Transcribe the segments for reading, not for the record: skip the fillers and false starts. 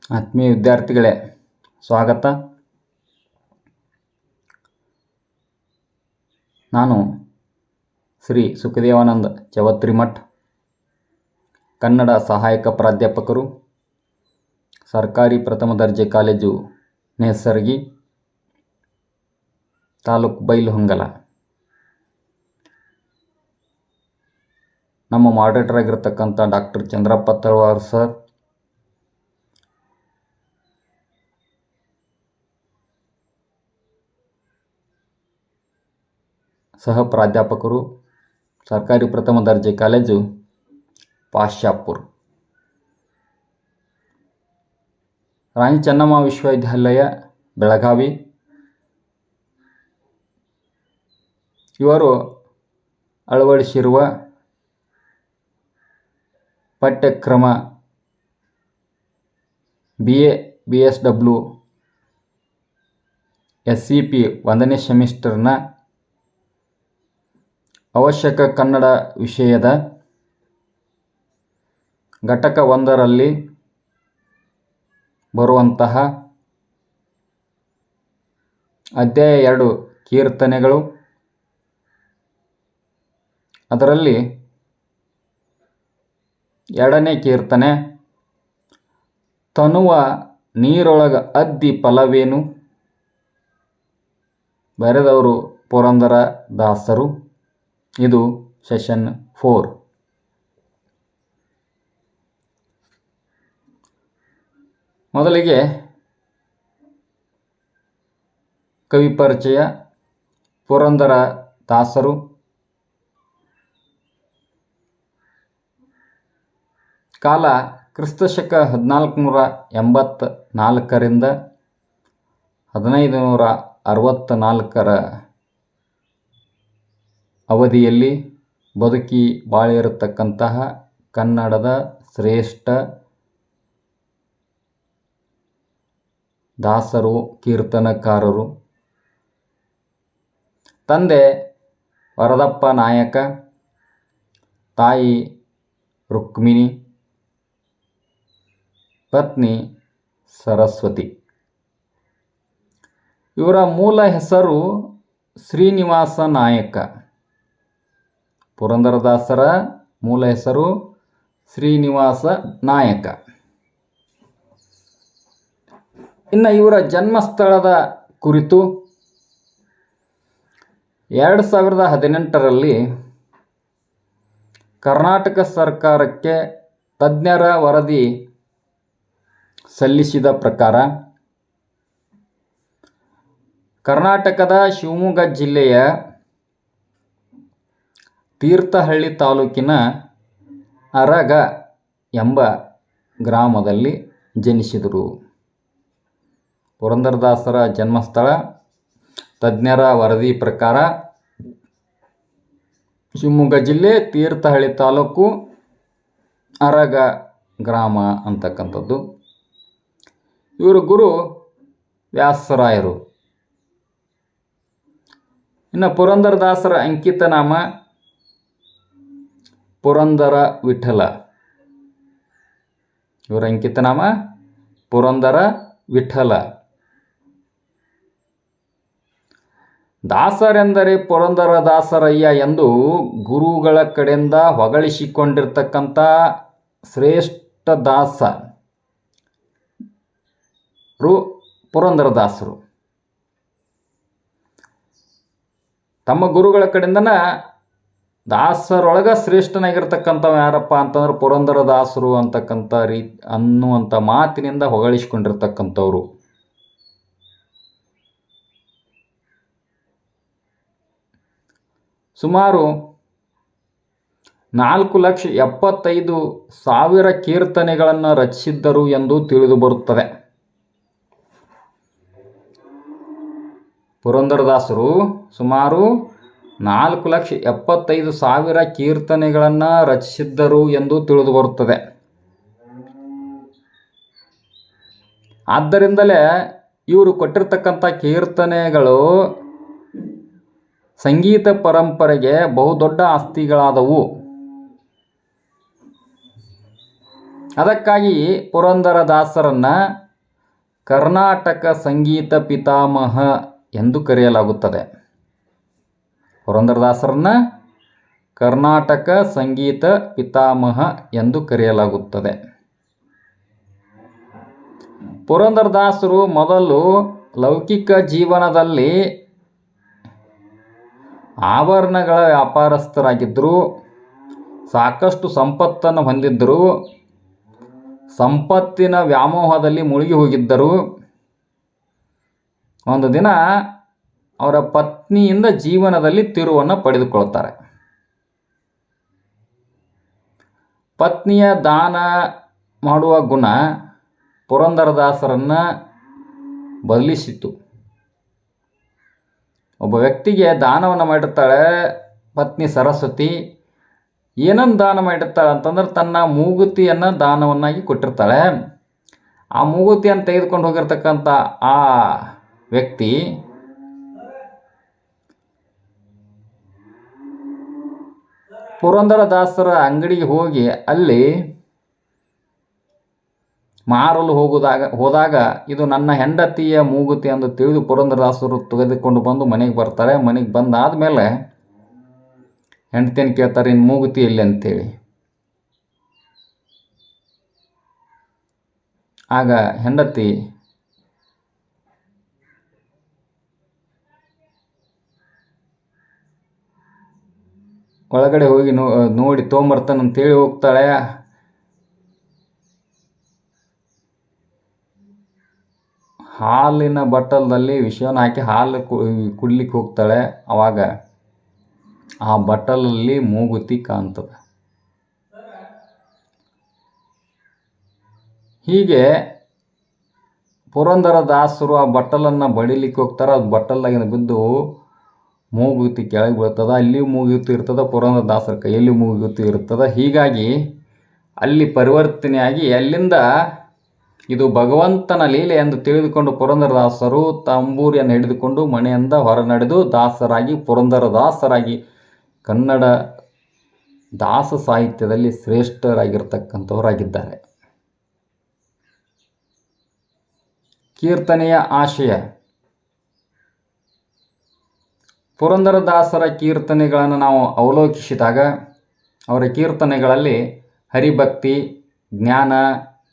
ಆತ್ಮೀಯ ವಿದ್ಯಾರ್ಥಿಗಳೇ, ಸ್ವಾಗತ. ನಾನು ಶ್ರೀ ಸುಖದೇವಾನಂದ ಚವತ್ರಿಮಠ್, ಕನ್ನಡ ಸಹಾಯಕ ಪ್ರಾಧ್ಯಾಪಕರು, ಸರ್ಕಾರಿ ಪ್ರಥಮ ದರ್ಜೆ ಕಾಲೇಜು ನೇಸರ್ಗಿ, ತಾಲೂಕು ಬೈಲಹೊಂಗಲ. ನಮ್ಮ ಮಾಡರೇಟರ್ ಆಗಿರ್ತಕ್ಕಂಥ ಡಾಕ್ಟರ್ ಚಂದ್ರಪ್ಪ ತಳವಾರ್ ಸರ್, ಸಹ ಪ್ರಾಧ್ಯಾಪಕರು, ಸರ್ಕಾರಿ ಪ್ರಥಮ ದರ್ಜೆ ಕಾಲೇಜು ಪಾಶ್ಚಾಪುರ್, ರಾಣಿ ಚೆನ್ನಮ್ಮ ವಿಶ್ವವಿದ್ಯಾಲಯ ಬೆಳಗಾವಿ. ಇವರು ಅಳವಡಿಸಿರುವ ಪಠ್ಯಕ್ರಮ BA BSW SCP 1ನೇ ಸೆಮಿಸ್ಟರ್ನ ಅವಶ್ಯಕ ಕನ್ನಡ ವಿಷಯದ ಘಟಕ 1ರಲ್ಲಿ ಬರುವಂತಹ ಅಧ್ಯಾಯ 2 ಕೀರ್ತನೆಗಳು. ಅದರಲ್ಲಿ 2ನೇ ಕೀರ್ತನೆ, ತನುವ ನೀರೊಳಗ ಅದ್ದಿ ಫಲವೇನು, ಬರೆದವರು ಪುರಂದರ ದಾಸರು. ಇದು ಸೆಷನ್ 4. ಮೊದಲಿಗೆ ಕವಿ ಪರಿಚಯ. ಪುರಂದರ ದಾಸರು ಕಾಲ ಕ್ರಿಸ್ತಶಕ 1484ರಿಂದ 1564 ಅವಧಿಯಲ್ಲಿ ಬದುಕಿ ಬಾಳಿರತಕ್ಕಂತಹ ಕನ್ನಡದ ಶ್ರೇಷ್ಠ ದಾಸರು, ಕೀರ್ತನಕಾರರು. ತಂದೆ ವರದಪ್ಪ ನಾಯಕ, ತಾಯಿ ರುಕ್ಮಿಣಿ, ಪತ್ನಿ ಸರಸ್ವತಿ. ಇವರ ಮೂಲ ಹೆಸರು ಶ್ರೀನಿವಾಸ ನಾಯಕ. ಪುರಂದರದಾಸರ ಮೂಲ ಹೆಸರು ಶ್ರೀನಿವಾಸ ನಾಯಕ. ಇನ್ನು ಇವರ ಜನ್ಮಸ್ಥಳದ ಕುರಿತು 2018ರಲ್ಲಿ ಕರ್ನಾಟಕ ಸರ್ಕಾರಕ್ಕೆ ತಜ್ಞರ ವರದಿ ಸಲ್ಲಿಸಿದ ಪ್ರಕಾರ ಕರ್ನಾಟಕದ ಶಿವಮೊಗ್ಗ ಜಿಲ್ಲೆಯ ತೀರ್ಥಹಳ್ಳಿ ತಾಲೂಕಿನ ಅರಗ ಎಂಬ ಗ್ರಾಮದಲ್ಲಿ ಜನಿಸಿದರು. ಪುರಂದರದಾಸರ ಜನ್ಮಸ್ಥಳ ತಜ್ಞರ ವರದಿ ಪ್ರಕಾರ ಶಿವಮೊಗ್ಗ ಜಿಲ್ಲೆ ತೀರ್ಥಹಳ್ಳಿ ತಾಲೂಕು ಅರಗ ಗ್ರಾಮ ಅಂತಕ್ಕಂಥದ್ದು. ಇವರು ಗುರು ವ್ಯಾಸರಾಯರು. ಇನ್ನು ಪುರಂದರದಾಸರ ಅಂಕಿತ ನಾಮ ಪುರಂದರ ವಿಠಲ. ಇವರ ಅಂಕಿತ ನಾಮ ಪುರಂದರ ವಿಠಲ. ದಾಸರೆಂದರೆ ಪುರಂದರದಾಸರಯ್ಯ ಎಂದು ಗುರುಗಳ ಕಡೆಯಿಂದ ಹೊಗಳಿಸಿಕೊಂಡಿರ್ತಕ್ಕಂಥ ಶ್ರೇಷ್ಠ ದಾಸರು ಪುರಂದರದಾಸರು. ತಮ್ಮ ಗುರುಗಳ ಕಡೆಯಿಂದನ ದಾಸರೊಳಗ ಶ್ರೇಷ್ಠನಾಗಿರ್ತಕ್ಕಂಥವ ಯಾರಪ್ಪ ಅಂತಂದ್ರೆ ಪುರಂದರದಾಸರು ಅನ್ನುವಂಥ ಮಾತಿನಿಂದ ಹೊಗಳಿಸಿಕೊಂಡಿರ್ತಕ್ಕಂಥವ್ರು. ಸುಮಾರು 4,75,000 ಕೀರ್ತನೆಗಳನ್ನು ರಚಿಸಿದ್ದರು ಎಂದು ತಿಳಿದು ಬರುತ್ತದೆ. ಪುರಂದರದಾಸರು ಸುಮಾರು 4,75,000 ಕೀರ್ತನೆಗಳನ್ನು ರಚಿಸಿದ್ದರು ಎಂದು ತಿಳಿದು ಬರುತ್ತದೆ. ಆದ್ದರಿಂದಲೇ ಇವರು ಕೊಟ್ಟಿರ್ತಕ್ಕಂಥ ಕೀರ್ತನೆಗಳು ಸಂಗೀತ ಪರಂಪರೆಗೆ ಬಹುದೊಡ್ಡ ಆಸ್ತಿಗಳಾದವು. ಅದಕ್ಕಾಗಿ ಪುರಂದರದಾಸರನ್ನು ಕರ್ನಾಟಕ ಸಂಗೀತ ಪಿತಾಮಹ ಎಂದು ಕರೆಯಲಾಗುತ್ತದೆ. ಪುರಂದರದಾಸರನ್ನು ಕರ್ನಾಟಕ ಸಂಗೀತ ಪಿತಾಮಹ ಎಂದು ಕರೆಯಲಾಗುತ್ತದೆ. ಪುರಂದರದಾಸರು ಮೊದಲು ಲೌಕಿಕ ಜೀವನದಲ್ಲಿ ಆಭರಣಗಳ ವ್ಯಾಪಾರಸ್ಥರಾಗಿದ್ದರು. ಸಾಕಷ್ಟು ಸಂಪತ್ತನ್ನು ಹೊಂದಿದ್ದರು. ಸಂಪತ್ತಿನ ವ್ಯಾಮೋಹದಲ್ಲಿ ಮುಳುಗಿ ಹೋಗಿದ್ದರು. ಒಂದು ದಿನ ಅವರ ಪತ್ನಿಯಿಂದ ಜೀವನದಲ್ಲಿ ತಿರುವನ್ನು ಪಡೆದುಕೊಳ್ತಾರೆ. ಪತ್ನಿಯ ದಾನ ಮಾಡುವ ಗುಣ ಪುರಂದರದಾಸರನ್ನು ಬದಲಿಸಿತು. ಒಬ್ಬ ವ್ಯಕ್ತಿಗೆ ದಾನವನ್ನು ಮಾಡಿರ್ತಾಳೆ ಪತ್ನಿ ಸರಸ್ವತಿ. ಏನನ್ನು ದಾನ ಮಾಡಿರ್ತಾಳೆ ಅಂತಂದ್ರೆ ತನ್ನ ಮೂಗುತಿಯನ್ನು ದಾನವನ್ನಾಗಿ ಕೊಟ್ಟಿರ್ತಾಳೆ. ಆ ಮೂಗುತಿಯನ್ನು ತೆಗೆದುಕೊಂಡು ಹೋಗಿರ್ತಕ್ಕಂಥ ಆ ವ್ಯಕ್ತಿ ಪುರಂದರದಾಸರ ಅಂಗಡಿಗೆ ಹೋಗಿ ಅಲ್ಲಿ ಮಾರಲು ಹೋದಾಗ ಇದು ನನ್ನ ಹೆಂಡತಿಯ ಮೂಗುತಿ ಎಂದು ತಿಳಿದು ಪುರಂದರದಾಸರು ತೆಗೆದುಕೊಂಡು ಬಂದು ಮನೆಗೆ ಬರ್ತಾರೆ. ಮನೆಗೆ ಬಂದಾದ ಮೇಲೆ ಹೆಂಡತಿಯನ್ನು ಕೇಳ್ತಾರೆ, ಇನ್ನು ಮೂಗುತಿ ಎಲ್ಲಿ ಅಂತೇಳಿ. ಆಗ ಹೆಂಡತಿ ಒಳಗಡೆ ಹೋಗಿ ನೋಡಿ ತೊಗೊಂಬರ್ತಾನಂತೇಳಿ ಹೋಗ್ತಾಳೆ. ಹಾಲಿನ ಬಟ್ಟಲಲ್ಲಿ ವಿಷವನ್ನು ಹಾಕಿ ಹಾಲು ಕುಡ್ಲಿಕ್ಕೆ ಹೋಗ್ತಾಳೆ. ಆವಾಗ ಆ ಬಟ್ಟಲಲ್ಲಿ ಮೂಗುತಿ ಕಾಣ್ತದೆ. ಹೀಗೆ ಪುರಂದರದಾಸರು ಆ ಬಟ್ಟಲನ್ನು ಬಡಿಲಿಕ್ಕೆ ಹೋಗ್ತಾರೆ. ಅದು ಬಟ್ಟಲಾಗಿಂದ ಬಿದ್ದು ಮೂಗುತಿ ಕೆಳಗೆ ಬೀಳ್ತದೆ. ಅಲ್ಲಿ ಮೂಗುತಿ ಇರ್ತದೆ, ಪುರಂದರದಾಸರ ಕೈಯಲ್ಲಿ ಮೂಗುತಿ ಇರ್ತದೆ. ಹೀಗಾಗಿ ಅಲ್ಲಿ ಪರಿವರ್ತನೆಯಾಗಿ ಅಲ್ಲಿಂದ ಇದು ಭಗವಂತನ ಲೀಲೆ ಎಂದು ತಿಳಿದುಕೊಂಡು ಪುರಂದರದಾಸರು ತಂಬೂರಿಯನ್ನು ಹಿಡಿದುಕೊಂಡು ಮನೆಯಿಂದ ಹೊರ ನಡೆದು ದಾಸರಾಗಿ ಪುರಂದರದಾಸರಾಗಿ ಕನ್ನಡ ದಾಸ ಸಾಹಿತ್ಯದಲ್ಲಿ ಶ್ರೇಷ್ಠರಾಗಿರ್ತಕ್ಕಂಥವರಾಗಿದ್ದಾರೆ. ಕೀರ್ತನೆಯ ಆಶಯ. ಪುರಂದರದಾಸರ ಕೀರ್ತನೆಗಳನ್ನು ನಾವು ಅವಲೋಕಿಸಿದಾಗ ಅವರ ಕೀರ್ತನೆಗಳಲ್ಲಿ ಹರಿಭಕ್ತಿ, ಜ್ಞಾನ,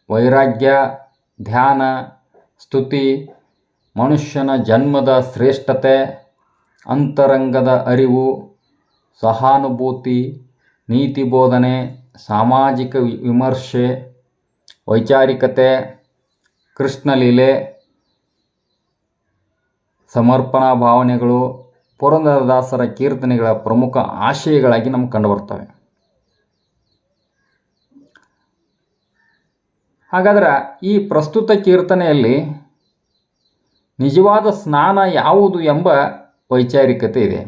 ವೈರಾಗ್ಯ, ಧ್ಯಾನ, ಸ್ತುತಿ, ಮನುಷ್ಯನ ಜನ್ಮದ ಶ್ರೇಷ್ಠತೆ, ಅಂತರಂಗದ ಅರಿವು, ಸಹಾನುಭೂತಿ, ನೀತಿ ಬೋಧನೆ, ಸಾಮಾಜಿಕ ವಿಮರ್ಶೆ, ವೈಚಾರಿಕತೆ, ಕೃಷ್ಣಲೀಲೆ, ಸಮರ್ಪಣಾ ಭಾವನೆಗಳು ಪುರಂದರದಾಸರ ಕೀರ್ತನೆಗಳ ಪ್ರಮುಖ ಆಶಯಗಳಾಗಿ ನಮಗೆ ಕಂಡುಬರ್ತವೆ. ಹಾಗಾದರೆ ಈ ಪ್ರಸ್ತುತ ಕೀರ್ತನೆಯಲ್ಲಿ ನಿಜವಾದ ಸ್ನಾನ ಯಾವುದು ಎಂಬ ವೈಚಾರಿಕತೆ ಇದೆ.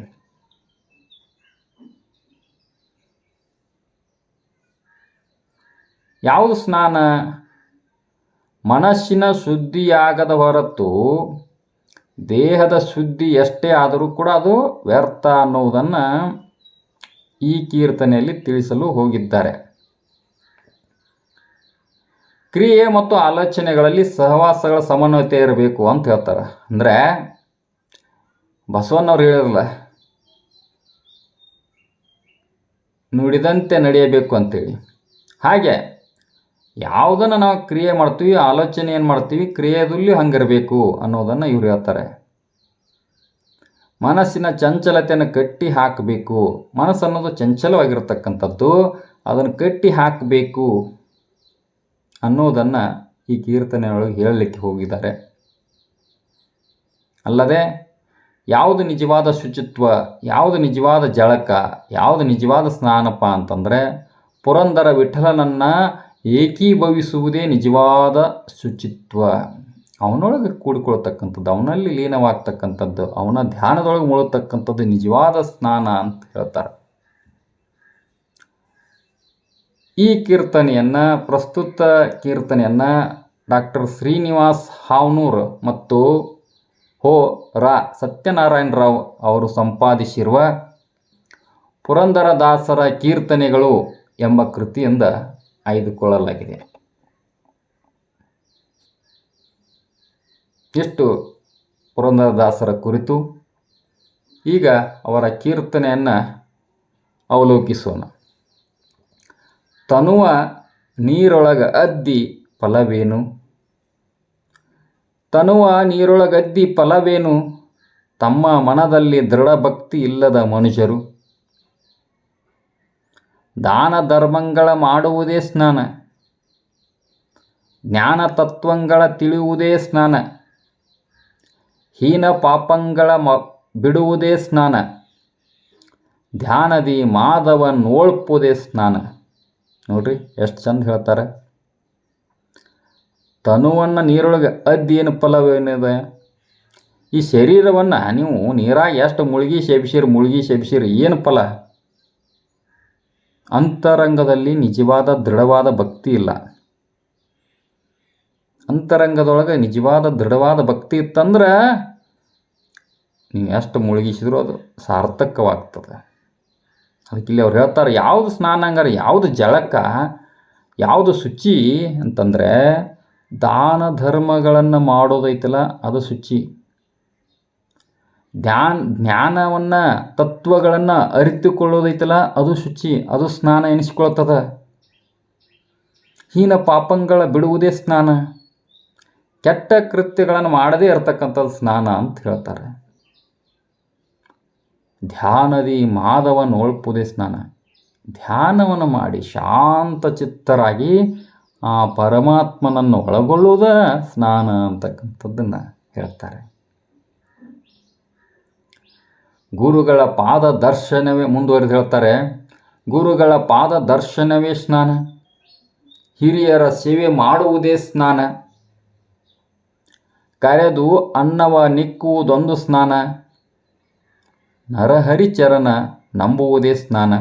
ಯಾವುದು ಸ್ನಾನ? ಮನಸ್ಸಿನ ಶುದ್ಧಿಯಾಗದ ಹೊರತು ದೇಹದ ಶುದ್ಧಿ ಎಷ್ಟೇ ಆದರೂ ಕೂಡ ಅದು ವ್ಯರ್ಥ ಅನ್ನುವುದನ್ನು ಈ ಕೀರ್ತನೆಯಲ್ಲಿ ತಿಳಿಸಲು ಹೋಗಿದ್ದಾರೆ. ಕ್ರಿಯೆ ಮತ್ತು ಆಲೋಚನೆಗಳಲ್ಲಿ ಸಹವಾಸಗಳ ಸಮನ್ವಯತೆ ಇರಬೇಕು ಅಂತ ಹೇಳ್ತಾರೆ. ಅಂದರೆ ಬಸವಣ್ಣವ್ರು ಹೇಳಿರಲ್ಲ, ನುಡಿದಂತೆ ನಡೆಯಬೇಕು ಅಂತೇಳಿ. ಹಾಗೆ ಯಾವುದನ್ನು ನಾವು ಕ್ರಿಯೆ ಮಾಡ್ತೀವಿ, ಆಲೋಚನೆ ಏನು ಮಾಡ್ತೀವಿ, ಕ್ರಿಯೆಯಲ್ಲಿ ಹಂಗಿರಬೇಕು ಅನ್ನೋದನ್ನು ಇವ್ರು ಹೇಳ್ತಾರೆ. ಮನಸ್ಸಿನ ಚಂಚಲತೆಯನ್ನು ಕಟ್ಟಿ ಹಾಕಬೇಕು. ಮನಸ್ಸನ್ನೋದು ಚಂಚಲವಾಗಿರ್ತಕ್ಕಂಥದ್ದು, ಅದನ್ನು ಕಟ್ಟಿ ಹಾಕಬೇಕು ಅನ್ನೋದನ್ನು ಈ ಕೀರ್ತನೆಯೊಳಗೆ ಹೇಳಲಿಕ್ಕೆ ಹೋಗಿದ್ದಾರೆ. ಅಲ್ಲದೆ ಯಾವುದು ನಿಜವಾದ ಶುಚಿತ್ವ, ಯಾವುದು ನಿಜವಾದ ಜಳಕ, ಯಾವುದು ನಿಜವಾದ ಸ್ನಾನಪ್ಪ ಅಂತಂದರೆ ಪುರಂದರ ವಿಠಲನನ್ನು ಏಕೀಭವಿಸುವುದೇ ನಿಜವಾದ ಶುಚಿತ್ವ. ಅವನೊಳಗೆ ಕೂಡಿಕೊಳ್ತಕ್ಕಂಥದ್ದು, ಅವನಲ್ಲಿ ಲೀನವಾಗ್ತಕ್ಕಂಥದ್ದು, ಅವನ ಧ್ಯಾನದೊಳಗೆ ಮುಳುಗತಕ್ಕಂಥದ್ದು ನಿಜವಾದ ಸ್ನಾನ ಅಂತ ಹೇಳ್ತಾರೆ. ಈ ಕೀರ್ತನೆಯನ್ನು, ಪ್ರಸ್ತುತ ಕೀರ್ತನೆಯನ್ನು ಡಾಕ್ಟರ್ ಶ್ರೀನಿವಾಸ್ ಹಾವ್ನೂರ್ ಮತ್ತು ಸತ್ಯನಾರಾಯಣ ರಾವ್ ಅವರು ಸಂಪಾದಿಸಿರುವ ಪುರಂದರದಾಸರ ಕೀರ್ತನೆಗಳು ಎಂಬ ಕೃತಿಯಿಂದ ಆಯ್ದುಕೊಳ್ಳಲಾಗಿದೆ. ಇಷ್ಟು ಪುರಂದರದಾಸರ ಕುರಿತು. ಈಗ ಅವರ ಕೀರ್ತನೆಯನ್ನು ಅವಲೋಕಿಸೋಣ. ತನುವ ನೀರೊಳಗ ಅದ್ದಿ ಫಲವೇನು, ತನುವ ನೀರೊಳಗದ್ದಿ ಫಲವೇನು, ತಮ್ಮ ಮನದಲ್ಲಿ ದೃಢ ಭಕ್ತಿ ಇಲ್ಲದ ಮನುಷ್ಯರು. ದಾನ ಧರ್ಮಗಳ ಮಾಡುವುದೇ ಸ್ನಾನ, ಜ್ಞಾನ ತತ್ವಂಗಳ ತಿಳಿಯುವುದೇ ಸ್ನಾನ, ಹೀನ ಪಾಪಂಗಳ ಬಿಡುವುದೇ ಸ್ನಾನ, ಧ್ಯಾನದಿ ಮಾಧವ ನೋಳ್ಪುವುದೇ ಸ್ನಾನ. ನೋಡ್ರಿ ಎಷ್ಟು ಚಂದ ಹೇಳ್ತಾರೆ. ತನುವನ್ನು ನೀರೊಳಗೆ ಅದ್ದಿ ಏನು ಫಲವೇನಿದೆ? ಈ ಶರೀರವನ್ನು ನೀವು ನೀರಾಗ ಎಷ್ಟು ಮುಳುಗಿ ಶೆಬ್ಸಿರಿ ಏನು ಫಲ? ಅಂತರಂಗದಲ್ಲಿ ನಿಜವಾದ ದೃಢವಾದ ಭಕ್ತಿ ಇಲ್ಲ. ಅಂತರಂಗದೊಳಗೆ ನಿಜವಾದ ದೃಢವಾದ ಭಕ್ತಿ ಇತ್ತಂದ್ರೆ ನೀವು ಎಷ್ಟು ಮುಳುಗಿಸಿದ್ರು ಅದು ಸಾರ್ಥಕವಾಗ್ತದೆ. ಅದಕ್ಕೆ ಇಲ್ಲಿ ಅವ್ರು ಹೇಳ್ತಾರೆ, ಯಾವುದು ಸ್ನಾನ ಹಂಗಾರೆ, ಯಾವುದು ಜಳಕ, ಯಾವುದು ಶುಚಿ ಅಂತಂದರೆ ದಾನ ಧರ್ಮಗಳನ್ನು ಮಾಡೋದೈತಲ್ಲ ಅದು ಶುಚಿ. ಜ್ಞಾನವನ್ನು ತತ್ವಗಳನ್ನು ಅರಿತುಕೊಳ್ಳೋದೈತಲ್ಲ ಅದು ಶುಚಿ, ಅದು ಸ್ನಾನ ಎನಿಸ್ಕೊಳ್ತದ. ಹೀನ ಪಾಪಂಗಳ ಬಿಡುವುದೇ ಸ್ನಾನ, ಕೆಟ್ಟ ಕೃತ್ಯಗಳನ್ನು ಮಾಡದೇ ಇರತಕ್ಕಂಥದ್ದು ಸ್ನಾನ ಅಂತ ಹೇಳ್ತಾರೆ. ಧ್ಯಾನದಿ ಮಾಧವ ನೋಳ್ಪುವುದೇ ಸ್ನಾನ, ಧ್ಯಾನವನ್ನು ಮಾಡಿ ಶಾಂತ ಚಿತ್ತರಾಗಿ ಆ ಪರಮಾತ್ಮನನ್ನು ಒಳಗೊಳ್ಳುವುದ ಸ್ನಾನ ಅಂತಕ್ಕಂಥದ್ದನ್ನು ಹೇಳ್ತಾರೆ. ಗುರುಗಳ ಪಾದ ದರ್ಶನವೇ, ಮುಂದುವರೆದು ಹೇಳ್ತಾರೆ, ಗುರುಗಳ ಪಾದ ದರ್ಶನವೇ ಸ್ನಾನ, ಹಿರಿಯರ ಸೇವೆ ಮಾಡುವುದೇ ಸ್ನಾನ, ಕರೆದು ಅನ್ನವ ನಿಕ್ಕುವುದೊಂದು ಸ್ನಾನ, ನರಹರಿಚರಣ ನಂಬುವುದೇ ಸ್ನಾನ.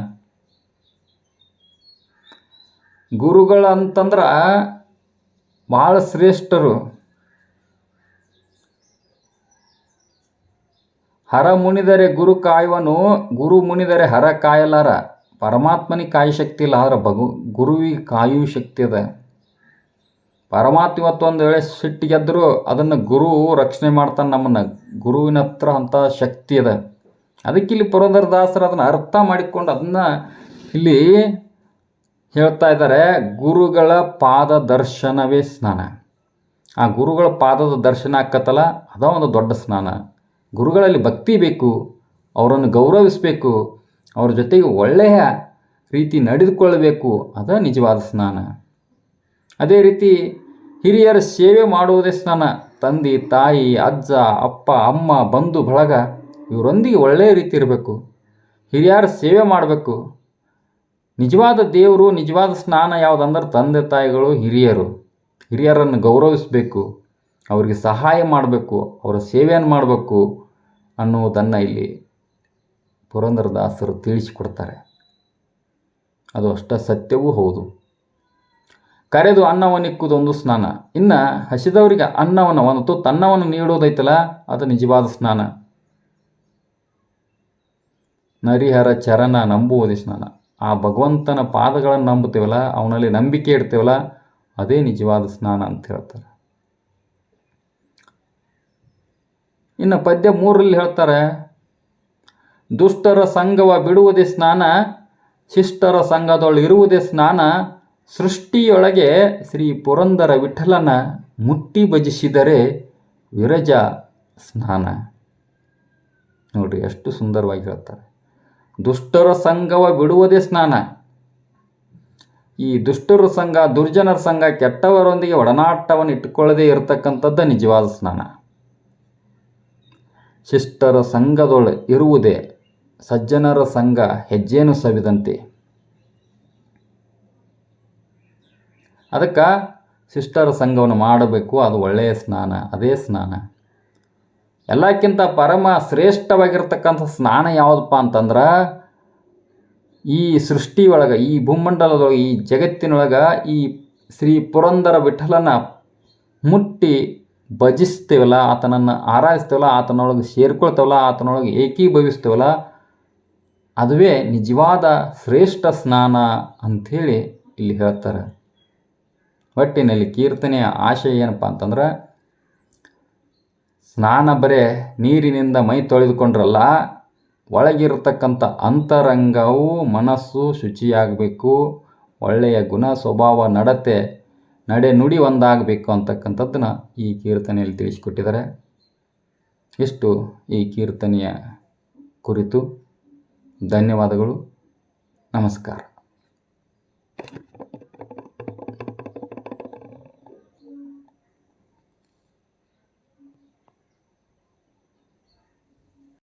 ಗುರುಗಳಂತಂದ್ರೆ ಭಾಳ ಶ್ರೇಷ್ಠರು. ಹರ ಮುನಿದರೆ ಗುರು ಕಾಯುವನು, ಗುರು ಮುನಿದರೆ ಹರ ಕಾಯಲಾರ. ಪರಮಾತ್ಮನಿಗೆ ಕಾಯು ಶಕ್ತಿ ಇಲ್ಲ, ಆದ್ರೆ ಗುರುವಿಗೆ ಕಾಯುವ ಶಕ್ತಿ ಅದ. ಪರಮಾತ್ಮ ಇವತ್ತೊಂದು ವೇಳೆ ಸಿಟ್ಟಿಗೆದ್ದರೂ ಅದನ್ನು ಗುರು ರಕ್ಷಣೆ ಮಾಡ್ತಾನೆ ನಮ್ಮನ್ನು. ಗುರುವಿನ ಹತ್ರ ಅಂಥ ಶಕ್ತಿ ಅದ. ಅದಕ್ಕೆ ಇಲ್ಲಿ ಪುರಂದರದಾಸರು ಅದನ್ನು ಅರ್ಥ ಮಾಡಿಕೊಂಡು ಅದನ್ನು ಇಲ್ಲಿ ಹೇಳ್ತಾ ಇದ್ದಾರೆ. ಗುರುಗಳ ಪಾದ ದರ್ಶನವೇ ಸ್ನಾನ. ಆ ಗುರುಗಳ ಪಾದದ ದರ್ಶನ ಆಕ್ಕತ್ತಲ್ಲ ಅದ ಒಂದು ದೊಡ್ಡ ಸ್ನಾನ. ಗುರುಗಳಲ್ಲಿ ಭಕ್ತಿ ಬೇಕು, ಅವರನ್ನು ಗೌರವಿಸಬೇಕು, ಅವ್ರ ಜೊತೆಗೆ ಒಳ್ಳೆಯ ರೀತಿ ನಡೆದುಕೊಳ್ಳಬೇಕು, ಅದ ನಿಜವಾದ ಸ್ನಾನ. ಅದೇ ರೀತಿ ಹಿರಿಯರ ಸೇವೆ ಮಾಡುವುದೇ ಸ್ನಾನ. ತಂದೆ ತಾಯಿ ಅಜ್ಜ ಅಪ್ಪ ಅಮ್ಮ ಬಂಧು ಬಳಗ ಇವರೊಂದಿಗೆ ಒಳ್ಳೆಯ ರೀತಿ ಇರಬೇಕು, ಹಿರಿಯರ ಸೇವೆ ಮಾಡಬೇಕು. ನಿಜವಾದ ದೇವರು ನಿಜವಾದ ಸ್ನಾನ ಯಾವುದಂದ್ರೆ ತಂದೆ ತಾಯಿಗಳು ಹಿರಿಯರನ್ನು ಗೌರವಿಸಬೇಕು, ಅವರಿಗೆ ಸಹಾಯ ಮಾಡಬೇಕು, ಅವರ ಸೇವೆಯನ್ನು ಮಾಡಬೇಕು ಅನ್ನುವುದನ್ನು ಇಲ್ಲಿ ಪುರಂದರದಾಸರು ತಿಳಿಸಿಕೊಡ್ತಾರೆ. ಅದು ಅಷ್ಟ ಸತ್ಯವೂ ಹೌದು. ಕರೆದು ಅನ್ನವನ್ನಿಕ್ಕುವುದೊಂದು ಸ್ನಾನ. ಇನ್ನು ಹಸಿದವರಿಗೆ ಅನ್ನವನ್ನು, ಒಂದು ತುತ್ತು ಅನ್ನವನ್ನು ನೀಡೋದೈತಲ್ಲ ಅದು ನಿಜವಾದ ಸ್ನಾನ. ನರಿಹರ ಚರಣ ನಂಬುವುದೇ ಸ್ನಾನ. ಆ ಭಗವಂತನ ಪಾದಗಳನ್ನು ನಂಬುತ್ತೇವಲ್ಲ, ಅವನಲ್ಲಿ ನಂಬಿಕೆ ಇಡ್ತೇವಲ್ಲ, ಅದೇ ನಿಜವಾದ ಸ್ನಾನ ಅಂತ ಹೇಳ್ತಾರೆ. ಇನ್ನು ಪದ್ಯ 3ರಲ್ಲಿ ಹೇಳ್ತಾರೆ, ದುಷ್ಟರ ಸಂಗವ ಬಿಡುವುದೇ ಸ್ನಾನ, ಶಿಷ್ಟರ ಸಂಘದೊಳಿರುವುದೇ ಸ್ನಾನ, ಸೃಷ್ಟಿಯೊಳಗೆ ಶ್ರೀ ಪುರಂದರ ವಿಠಲನ ಮುಟ್ಟಿ ಭಜಿಸಿದರೆ ವಿರಜ ಸ್ನಾನ. ನೋಡ್ರಿ ಎಷ್ಟು ಸುಂದರವಾಗಿ ಹೇಳ್ತಾರೆ. ದುಷ್ಟರ ಸಂಘವ ಬಿಡುವುದೇ ಸ್ನಾನ. ಈ ದುಷ್ಟರ ಸಂಘ, ದುರ್ಜನರ ಸಂಘ, ಕೆಟ್ಟವರೊಂದಿಗೆ ಒಡನಾಟವನ್ನು ಇಟ್ಟುಕೊಳ್ಳದೇ ಇರತಕ್ಕಂಥದ್ದು ನಿಜವಾದ ಸ್ನಾನ. ಶಿಷ್ಟರ ಸಂಘದೊಳ ಇರುವುದೇ, ಸಜ್ಜನರ ಸಂಘ ಹೆಜ್ಜೇನು ಸವಿದಂತೆ. ಅದಕ್ಕೆ ಶಿಷ್ಟರ ಸಂಘವನ್ನು ಮಾಡಬೇಕು, ಅದು ಒಳ್ಳೆಯ ಸ್ನಾನ, ಅದೇ ಸ್ನಾನ. ಎಲ್ಲಕ್ಕಿಂತ ಪರಮ ಶ್ರೇಷ್ಠವಾಗಿರ್ತಕ್ಕಂಥ ಸ್ನಾನ ಯಾವುದಪ್ಪ ಅಂತಂದ್ರೆ, ಈ ಸೃಷ್ಟಿಯೊಳಗೆ, ಈ ಭೂಮಂಡಲದೊಳಗೆ, ಈ ಜಗತ್ತಿನೊಳಗೆ ಈ ಶ್ರೀ ಪುರಂದರ ವಿಠಲನ ಮುಟ್ಟಿ ಭಜಿಸ್ತೇವಲ್ಲ, ಆತನನ್ನು ಆರಾಧಿಸ್ತೇವಲ್ಲ, ಆತನೊಳಗೆ ಸೇರ್ಕೊಳ್ತೇವಲ್ಲ, ಆತನೊಳಗೆ ಏಕೀಭವಿಸ್ತೇವಲ್ಲ, ಅದುವೇ ನಿಜವಾದ ಶ್ರೇಷ್ಠ ಸ್ನಾನ ಅಂಥೇಳಿ ಇಲ್ಲಿ ಹೇಳ್ತಾರೆ. ಒಟ್ಟಿನಲ್ಲಿ ಕೀರ್ತನೆಯ ಆಶಯ ಏನಪ್ಪ ಅಂತಂದ್ರೆ, ಸ್ನಾನ ಬರೇ ನೀರಿನಿಂದ ಮೈ ತೊಳೆದುಕೊಂಡ್ರಲ್ಲ, ಒಳಗಿರತಕ್ಕಂಥ ಅಂತರಂಗವು ಮನಸ್ಸು ಶುಚಿಯಾಗಬೇಕು, ಒಳ್ಳೆಯ ಗುಣ ಸ್ವಭಾವ ನಡತೆ ನಡೆ ನುಡಿ ಒಂದಾಗಬೇಕು ಅಂತಕ್ಕಂಥದ್ದನ್ನ ಈ ಕೀರ್ತನೆಯಲ್ಲಿ ತಿಳಿಸಿಕೊಟ್ಟಿದ್ದಾರೆ. ಇಷ್ಟು ಈ ಕೀರ್ತನೆಯ ಕುರಿತು. ಧನ್ಯವಾದಗಳು. ನಮಸ್ಕಾರ.